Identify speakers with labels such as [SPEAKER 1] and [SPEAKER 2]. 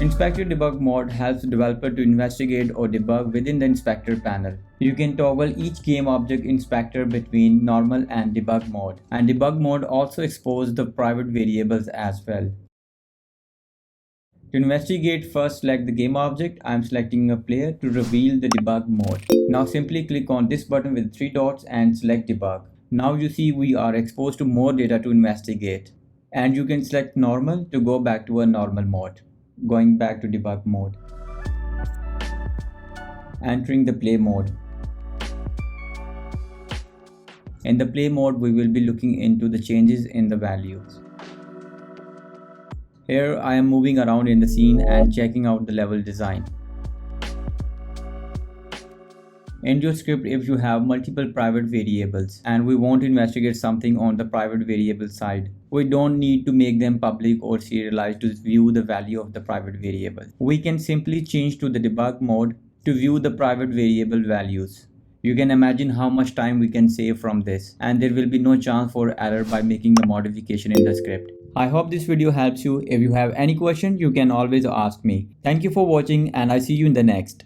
[SPEAKER 1] Inspector Debug mode helps the developer to investigate or debug within the inspector panel. You can toggle each game object inspector between normal and debug mode. And debug mode also exposes the private variables as well. To investigate, first select the game object. I am selecting a player to reveal the debug mode. Now simply click on this button with 3 dots and select debug. Now you see we are exposed to more data to investigate. And you can select normal to go back to a normal mode. Going back to debug mode. Entering the play mode. In the play mode, we will be looking into the changes in the values. Here I am moving around in the scene and checking out the level design. In your script, if you have multiple private variables and we want to investigate something on the private variable side, we don't need to make them public or serialized to view the value of the private variable. We can simply change to the debug mode to view the private variable values. You can imagine how much time we can save from this, and there will be no chance for error by making the modification in the script. I hope this video helps you. If you have any question, you can always ask me. Thank you for watching, and I see you in the next.